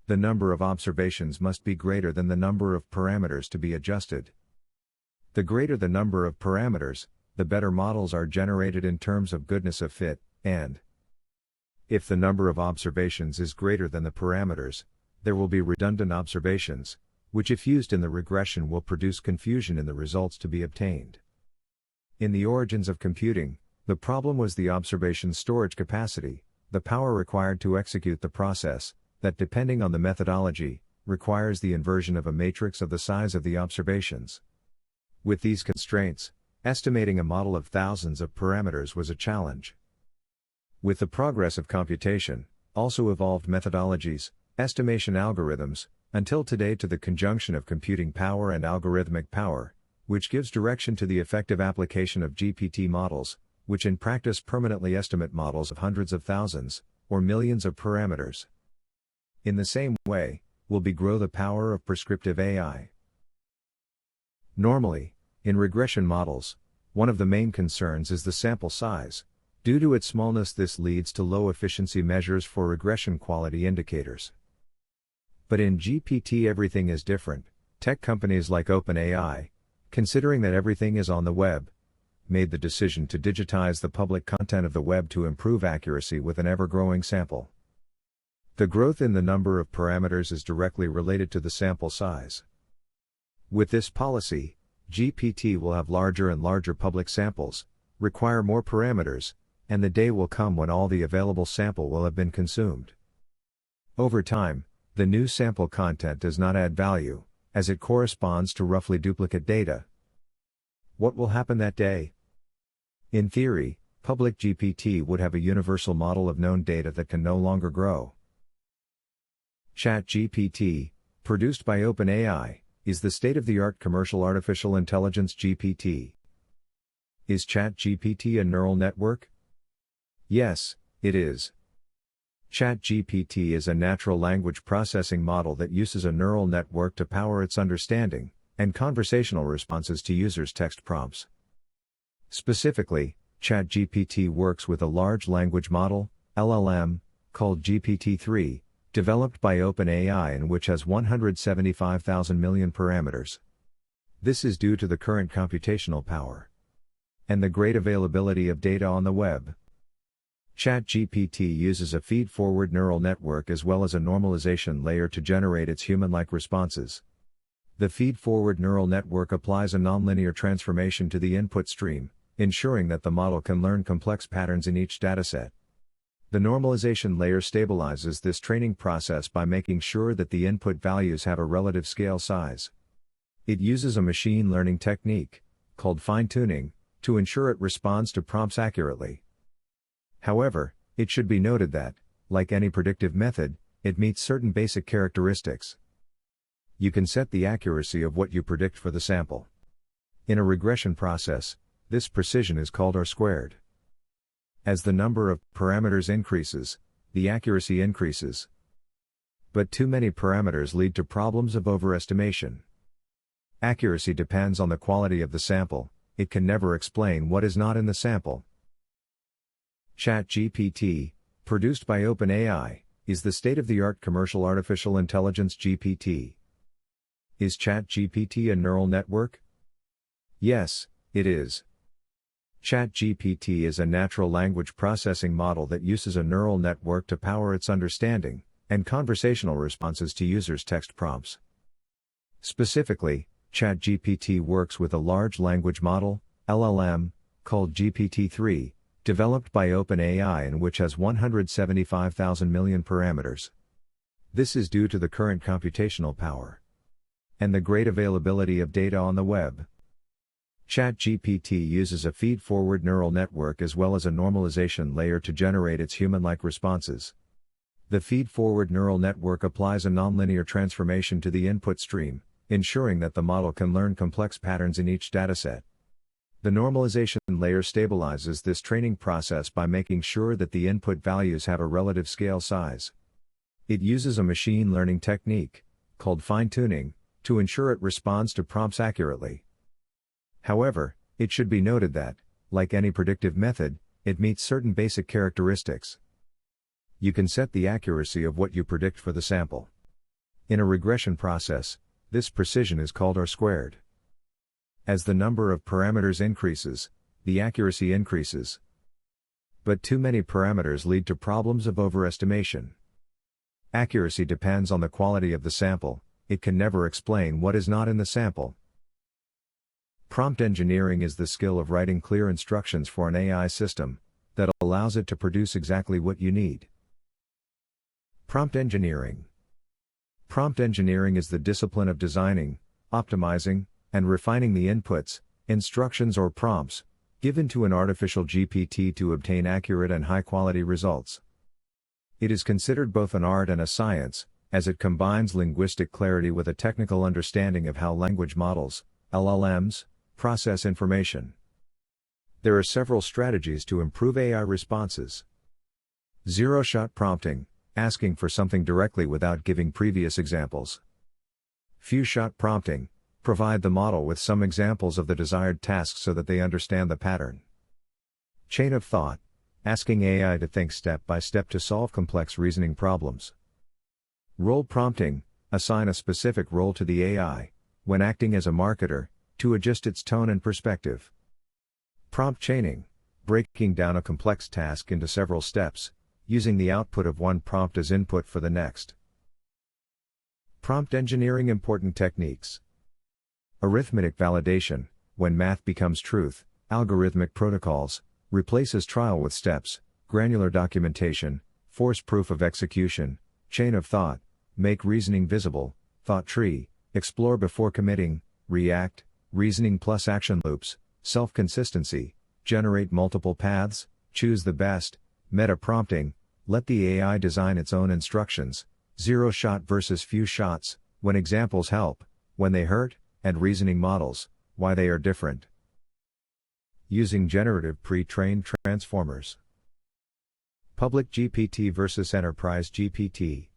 the number of observations must be greater than the number of parameters to be adjusted. The greater the number of parameters, the better models are generated in terms of goodness of fit, and if the number of observations is greater than the parameters, there will be redundant observations, which if used in the regression will produce confusion in the results to be obtained. In the origins of computing, the problem was the observation storage capacity, the power required to execute the process, that depending on the methodology, requires the inversion of a matrix of the size of the observations. With these constraints, estimating a model of thousands of parameters was a challenge. With the progress of computation, also evolved methodologies, estimation algorithms, until today to the conjunction of computing power and algorithmic power, which gives direction to the effective application of GPT models, which in practice permanently estimate models of hundreds of thousands, or millions of parameters. In the same way, will grow the power of prescriptive AI. Normally, in regression models, one of the main concerns is the sample size. Due to its smallness, this leads to low efficiency measures for regression quality indicators. But in GPT everything is different. Tech companies like OpenAI, considering that everything is on the web, made the decision to digitize the public content of the web to improve accuracy with an ever-growing sample. The growth in the number of parameters is directly related to the sample size. With this policy, GPT will have larger and larger public samples, require more parameters, and the day will come when all the available sample will have been consumed. Over time, the new sample content does not add value, as it corresponds to roughly duplicate data. What will happen that day? In theory, public GPT would have a universal model of known data that can no longer grow. ChatGPT, produced by OpenAI, is the state-of-the-art commercial artificial intelligence GPT. Is ChatGPT a neural network? Yes, it is. ChatGPT is a natural language processing model that uses a neural network to power its understanding and conversational responses to users' text prompts. Specifically, ChatGPT works with a large language model, LLM, called GPT-3, developed by OpenAI and which has 175,000 million parameters. This is due to the current computational power and the great availability of data on the web. ChatGPT uses a feed-forward neural network as well as a normalization layer to generate its human-like responses. The feed-forward neural network applies a nonlinear transformation to the input stream, ensuring that the model can learn complex patterns in each dataset. The normalization layer stabilizes this training process by making sure that the input values have a relative scale size. It uses a machine learning technique, called fine-tuning, to ensure it responds to prompts accurately. However, it should be noted that, like any predictive method, it meets certain basic characteristics. You can set the accuracy of what you predict for the sample. In a regression process, this precision is called R². As the number of parameters increases, the accuracy increases. But too many parameters lead to problems of overestimation. Accuracy depends on the quality of the sample, it can never explain what is not in the sample. ChatGPT, produced by OpenAI, is the state-of-the-art commercial artificial intelligence GPT. Is ChatGPT a neural network? Yes, it is. ChatGPT is a natural language processing model that uses a neural network to power its understanding and conversational responses to users' text prompts. Specifically, ChatGPT works with a large language model, LLM, called GPT-3, developed by OpenAI and which has 175,000 million parameters. This is due to the current computational power and the great availability of data on the web. ChatGPT uses a feed-forward neural network as well as a normalization layer to generate its human-like responses. The feed-forward neural network applies a nonlinear transformation to the input stream, ensuring that the model can learn complex patterns in each dataset. The normalization layer stabilizes this training process by making sure that the input values have a relative scale size. It uses a machine learning technique, called fine-tuning, to ensure it responds to prompts accurately. However, it should be noted that, like any predictive method, it meets certain basic characteristics. You can set the accuracy of what you predict for the sample. In a regression process, this precision is called R². As the number of parameters increases, the accuracy increases. But too many parameters lead to problems of overestimation. Accuracy depends on the quality of the sample, it can never explain what is not in the sample. Prompt engineering is the skill of writing clear instructions for an AI system that allows it to produce exactly what you need. Prompt engineering. Prompt engineering is the discipline of designing, optimizing, and refining the inputs, instructions or prompts, given to an artificial GPT to obtain accurate and high-quality results. It is considered both an art and a science, as it combines linguistic clarity with a technical understanding of how language models, LLMs, process information. There are several strategies to improve AI responses. Zero-shot prompting, asking for something directly without giving previous examples. Few-shot prompting, provide the model with some examples of the desired task so that they understand the pattern. Chain of thought, asking AI to think step by step to solve complex reasoning problems. Role prompting, assign a specific role to the AI, when acting as a marketer, to adjust its tone and perspective. Prompt chaining, breaking down a complex task into several steps, using the output of one prompt as input for the next. Prompt engineering important techniques. Arithmetic validation, when math becomes truth, algorithmic protocols, replaces trial with steps, granular documentation, force proof of execution, chain of thought, make reasoning visible, thought tree, explore before committing, react, reasoning plus action loops, self-consistency, generate multiple paths, choose the best, meta prompting, let the AI design its own instructions, zero shot versus few shots, when examples help, when they hurt, and reasoning models, why they are different. Using generative pre-trained transformers. Public GPT versus enterprise GPT.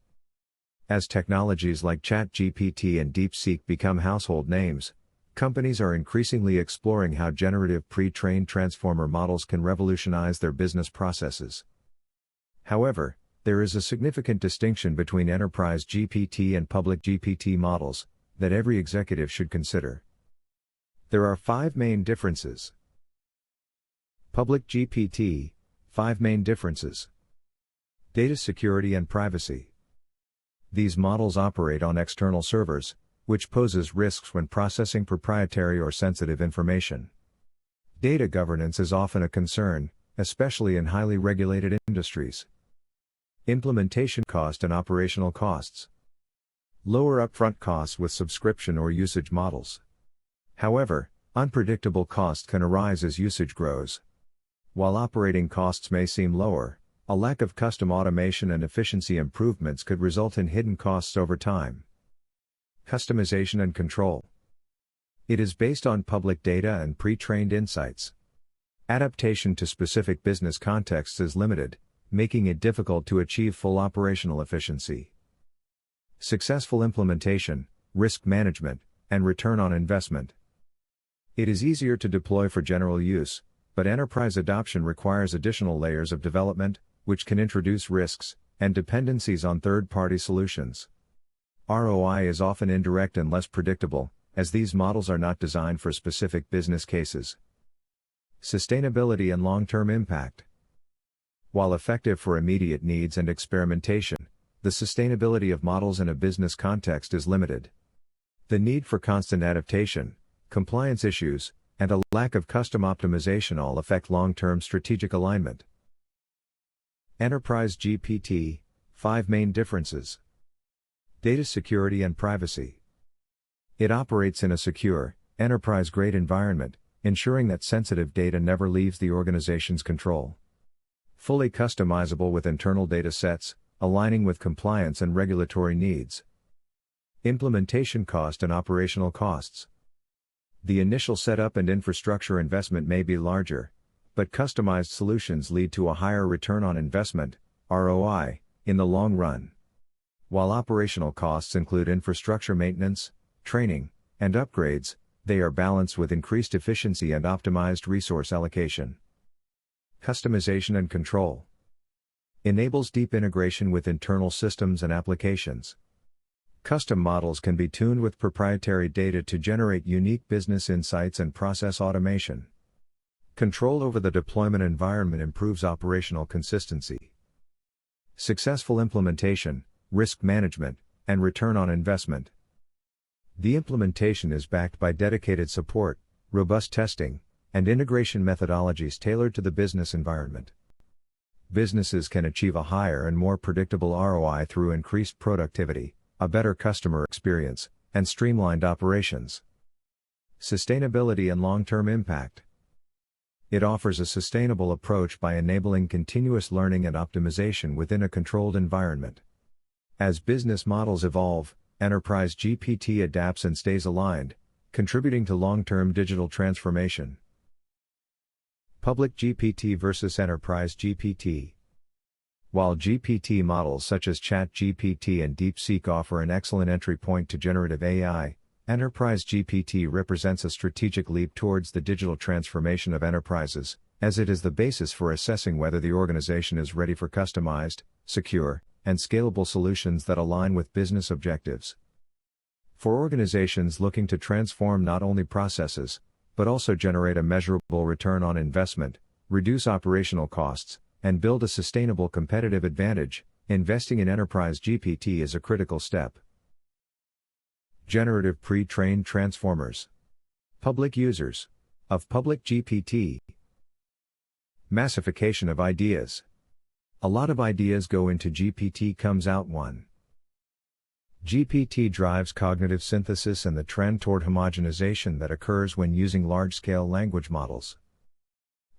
As technologies like ChatGPT and DeepSeek become household names, companies are increasingly exploring how generative pre-trained transformer models can revolutionize their business processes. However, there is a significant distinction between enterprise GPT and public GPT models that every executive should consider. There are 5 main differences. Public GPT, 5 main differences. Data security and privacy. These models operate on external servers, which poses risks when processing proprietary or sensitive information. Data governance is often a concern, especially in highly regulated industries. Implementation cost and operational costs. Lower upfront costs with subscription or usage models. However, unpredictable costs can arise as usage grows. While operating costs may seem lower, a lack of custom automation and efficiency improvements could result in hidden costs over time. Customization and control. It is based on public data and pre-trained insights. Adaptation to specific business contexts is limited, making it difficult to achieve full operational efficiency. Successful implementation, risk management, and return on investment. It is easier to deploy for general use, but enterprise adoption requires additional layers of development, which can introduce risks and dependencies on third-party solutions. ROI is often indirect and less predictable, as these models are not designed for specific business cases. Sustainability and long-term impact. While effective for immediate needs and experimentation, the sustainability of models in a business context is limited. The need for constant adaptation, compliance issues, and a lack of custom optimization all affect long-term strategic alignment. Enterprise GPT, 5 main differences. Data security and privacy. It operates in a secure, enterprise-grade environment, ensuring that sensitive data never leaves the organization's control. Fully customizable with internal data sets, aligning with compliance and regulatory needs. Implementation cost and operational costs. The initial setup and infrastructure investment may be larger, but customized solutions lead to a higher return on investment, ROI, in the long run. While operational costs include infrastructure maintenance, training, and upgrades, they are balanced with increased efficiency and optimized resource allocation. Customization and control. Enables deep integration with internal systems and applications. Custom models can be tuned with proprietary data to generate unique business insights and process automation. Control over the deployment environment improves operational consistency. Successful implementation, risk management, and return on investment. The implementation is backed by dedicated support, robust testing, and integration methodologies tailored to the business environment. Businesses can achieve a higher and more predictable ROI through increased productivity, a better customer experience, and streamlined operations. Sustainability and long-term impact. It offers a sustainable approach by enabling continuous learning and optimization within a controlled environment. As business models evolve, Enterprise GPT adapts and stays aligned, contributing to long-term digital transformation. Public GPT versus Enterprise GPT. While GPT models such as ChatGPT and DeepSeek offer an excellent entry point to generative AI, Enterprise GPT represents a strategic leap towards the digital transformation of enterprises, as it is the basis for assessing whether the organization is ready for customized, secure, and scalable solutions that align with business objectives. For organizations looking to transform not only processes, but also generate a measurable return on investment, reduce operational costs, and build a sustainable competitive advantage, investing in Enterprise GPT is a critical step. Generative Pre-trained Transformers. Public users of Public GPT. Massification of ideas. A lot of ideas go into GPT, comes out one. GPT drives cognitive synthesis and the trend toward homogenization that occurs when using large-scale language models.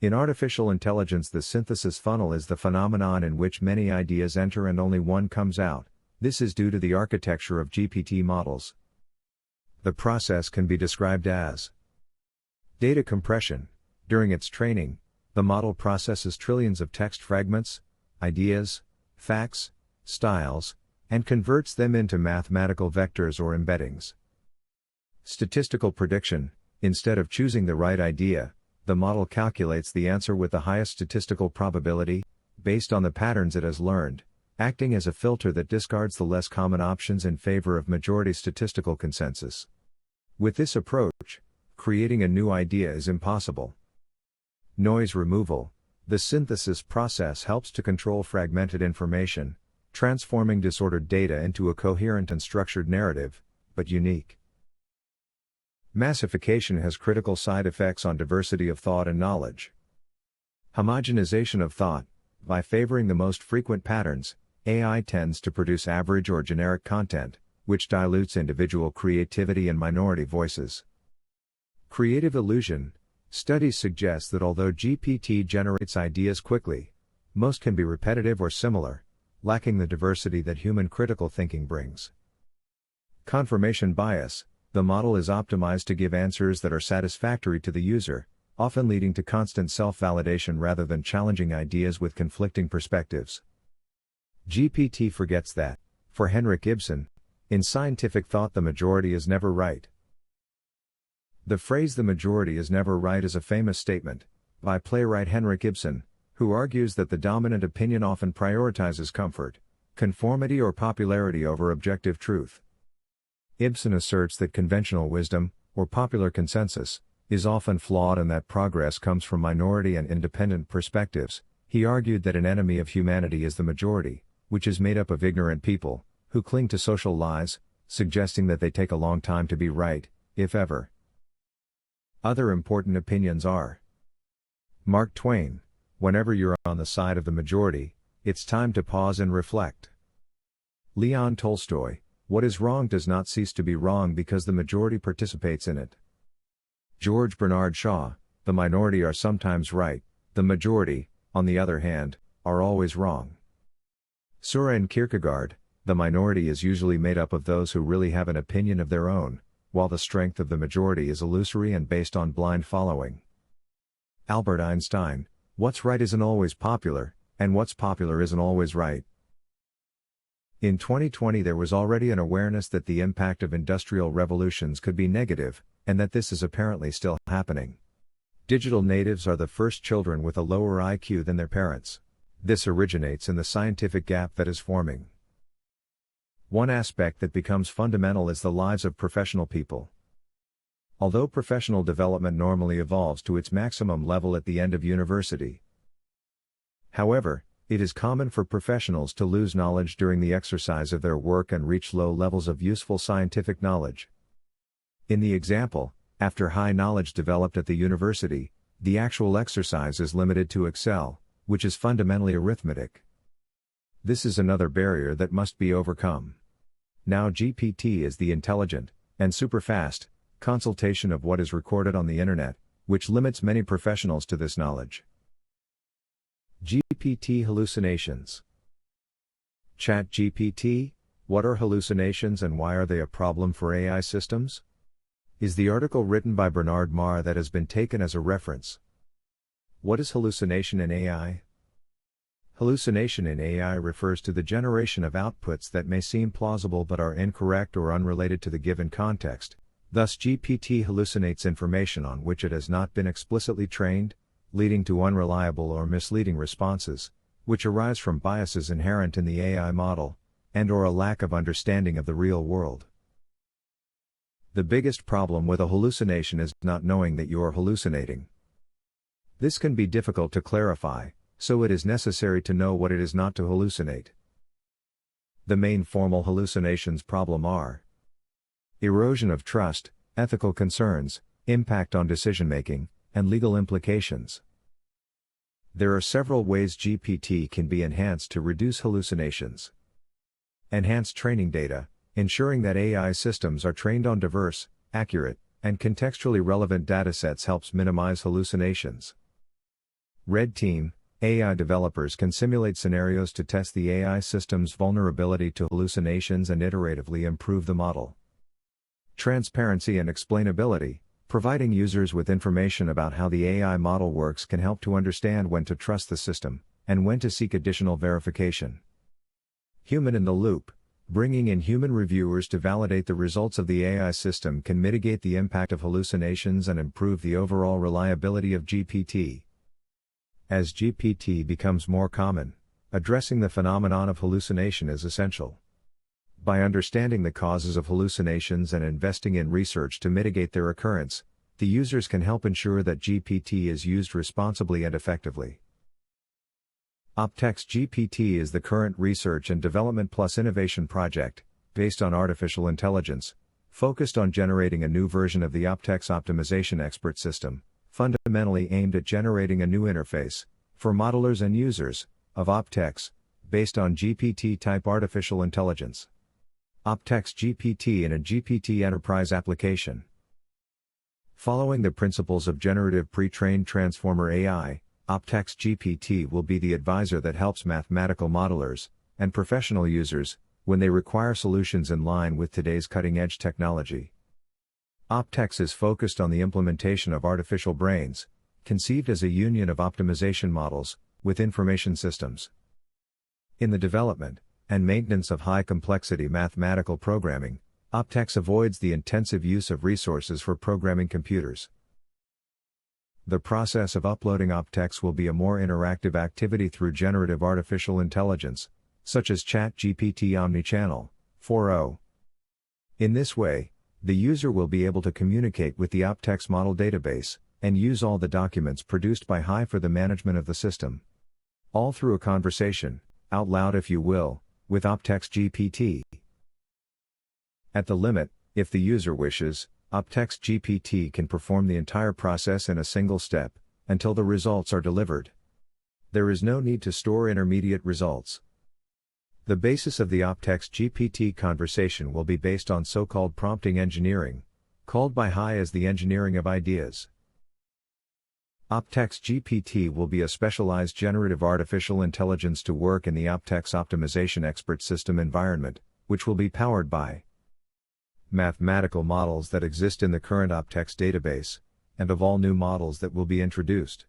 In artificial intelligence, the synthesis funnel is the phenomenon in which many ideas enter and only one comes out. This is due to the architecture of GPT models. The process can be described as data compression. During its training, the model processes trillions of text fragments, ideas, facts, styles, and converts them into mathematical vectors or embeddings. Statistical prediction. Instead of choosing the right idea, the model calculates the answer with the highest statistical probability, based on the patterns it has learned, acting as a filter that discards the less common options in favor of majority statistical consensus. With this approach, creating a new idea is impossible. Noise removal. The synthesis process helps to control fragmented information, transforming disordered data into a coherent and structured narrative, but unique. Massification has critical side effects on diversity of thought and knowledge. Homogenization of thought. By favoring the most frequent patterns, AI tends to produce average or generic content, which dilutes individual creativity and minority voices. Creative illusion. Studies suggest that although GPT generates ideas quickly, most can be repetitive or similar, lacking the diversity that human critical thinking brings. Confirmation bias. The model is optimized to give answers that are satisfactory to the user, often leading to constant self-validation rather than challenging ideas with conflicting perspectives. GPT forgets that, for Henrik Ibsen, in scientific thought the majority is never right. The phrase "the majority is never right" is a famous statement, by playwright Henrik Ibsen, who argues that the dominant opinion often prioritizes comfort, conformity or popularity over objective truth. Ibsen asserts that conventional wisdom, or popular consensus, is often flawed and that progress comes from minority and independent perspectives. He argued that an enemy of humanity is the majority, which is made up of ignorant people, who cling to social lies, suggesting that they take a long time to be right, if ever. Other important opinions are: Mark Twain, "Whenever you're on the side of the majority, it's time to pause and reflect." Leon Tolstoy, "What is wrong does not cease to be wrong because the majority participates in it." George Bernard Shaw, "The minority are sometimes right, the majority, on the other hand, are always wrong." Søren Kierkegaard, "The minority is usually made up of those who really have an opinion of their own, while the strength of the majority is illusory and based on blind following." Albert Einstein, "What's right isn't always popular, and what's popular isn't always right." In 2020 there was already an awareness that the impact of industrial revolutions could be negative, and that this is apparently still happening. Digital natives are the first children with a lower IQ than their parents. This originates in the scientific gap that is forming. One aspect that becomes fundamental is the lives of professional people. although professional development normally evolves to its maximum level at the end of university. However, it is common for professionals to lose knowledge during the exercise of their work and reach low levels of useful scientific knowledge. In the example, after high knowledge developed at the university, the actual exercise is limited to Excel, which is fundamentally arithmetic. This is another barrier that must be overcome. Now GPT is the intelligent, and super-fast, consultation of what is recorded on the internet, which limits many professionals to this knowledge. GPT hallucinations. ChatGPT, what are hallucinations and why are they a problem for AI systems? Is the article written by Bernard Marr that has been taken as a reference. What is hallucination in AI? Hallucination in AI refers to the generation of outputs that may seem plausible but are incorrect or unrelated to the given context. Thus, GPT hallucinates information on which it has not been explicitly trained, leading to unreliable or misleading responses, which arise from biases inherent in the AI model, and/or a lack of understanding of the real world. The biggest problem with a hallucination is not knowing that you are hallucinating. This can be difficult to clarify, so it is necessary to know what it is not to hallucinate. The main formal hallucinations problem are erosion of trust, ethical concerns, impact on decision-making, and legal implications. There are several ways GPT can be enhanced to reduce hallucinations. Enhance training data, ensuring that AI systems are trained on diverse, accurate, and contextually relevant datasets helps minimize hallucinations. Red Team, AI developers can simulate scenarios to test the AI system's vulnerability to hallucinations and iteratively improve the model. Transparency and explainability, providing users with information about how the AI model works can help to understand when to trust the system, and when to seek additional verification. Human in the loop, bringing in human reviewers to validate the results of the AI system can mitigate the impact of hallucinations and improve the overall reliability of GPT. As GPT becomes more common, addressing the phenomenon of hallucination is essential. By understanding the causes of hallucinations and investing in research to mitigate their occurrence, the users can help ensure that GPT is used responsibly and effectively. Optex GPT is the current research and development plus innovation project, based on artificial intelligence, focused on generating a new version of the Optex optimization expert system, fundamentally aimed at generating a new interface, for modelers and users, of Optex, based on GPT-type artificial intelligence. Optex GPT in a GPT enterprise application. Following the principles of Generative Pre-trained Transformer AI, Optex GPT will be the advisor that helps mathematical modelers, and professional users, when they require solutions in line with today's cutting-edge technology. Optex is focused on the implementation of artificial brains, conceived as a union of optimization models, with information systems. In the development and maintenance of high-complexity mathematical programming, Optex avoids the intensive use of resources for programming computers. The process of uploading Optex will be a more interactive activity through generative artificial intelligence, such as ChatGPT Omnichannel 4.0. In this way, the user will be able to communicate with the Optex model database, and use all the documents produced by HI for the management of the system. All through a conversation, out loud if you will, with Optex GPT. At the limit, if the user wishes, Optex GPT can perform the entire process in a single step, until the results are delivered. There is no need to store intermediate results. The basis of the Optex GPT conversation will be based on so-called prompting engineering, called by HI as the engineering of ideas. Optex GPT will be a specialized generative artificial intelligence to work in the Optex optimization expert system environment, which will be powered by mathematical models that exist in the current Optex database, and of all new models that will be introduced.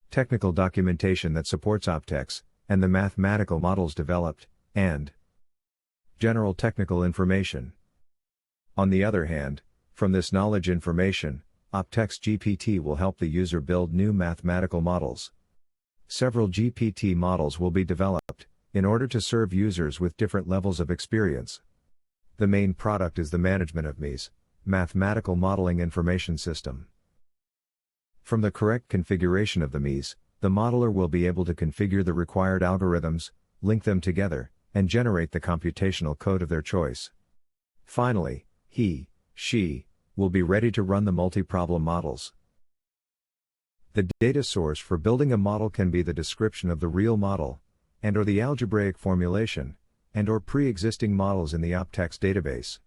Technical documentation that supports Optex, and the mathematical models developed, and general technical information. On the other hand, from this knowledge information, Optex GPT will help the user build new mathematical models. Several GPT models will be developed, in order to serve users with different levels of experience. The main product is the management of MEs, Mathematical Modeling Information System. From the correct configuration of the MES, the modeler will be able to configure the required algorithms, link them together, and generate the computational code of their choice. Finally, she will be ready to run the multi-problem models. The data source for building a model can be the description of the real model, and/or the algebraic formulation, and/or pre-existing models in the OpText database.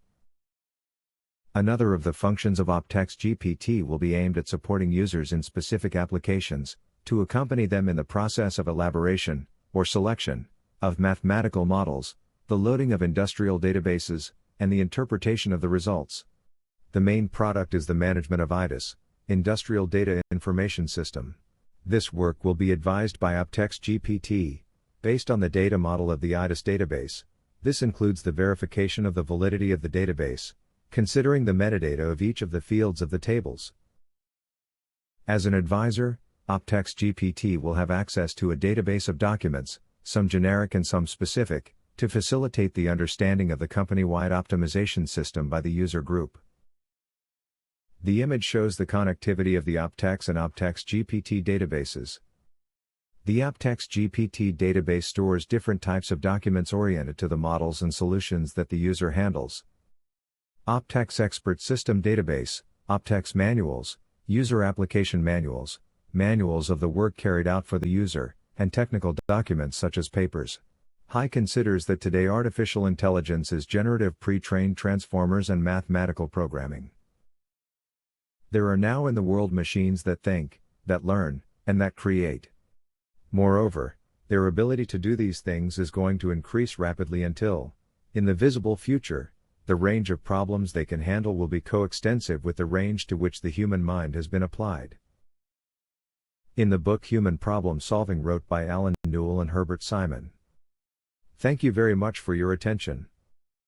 Another of the functions of OpText GPT will be aimed at supporting users in specific applications, to accompany them in the process of elaboration, or selection, of mathematical models, the loading of industrial databases, and the interpretation of the results. The main product is the management of IDIS, Industrial Data Information System. This work will be advised by OpText GPT, based on the data model of the IDIS database. This includes the verification of the validity of the database, considering the metadata of each of the fields of the tables. As an advisor, OpText GPT will have access to a database of documents, some generic and some specific, to facilitate the understanding of the company-wide optimization system by the user group. The image shows the connectivity of the OpText and OpText GPT databases. The OpText GPT database stores different types of documents oriented to the models and solutions that the user handles. OpText Expert System Database, OpText Manuals, User Application Manuals, manuals of the work carried out for the user, and technical documents such as papers. HI considers that today artificial intelligence is generative pre-trained transformers and mathematical programming. There are now in the world machines that think, that learn, and that create. Moreover, their ability to do these things is going to increase rapidly until, in the visible future, the range of problems they can handle will be coextensive with the range to which the human mind has been applied. In the book Human Problem Solving, wrote by Alan Newell and Herbert Simon. Thank you very much for your attention.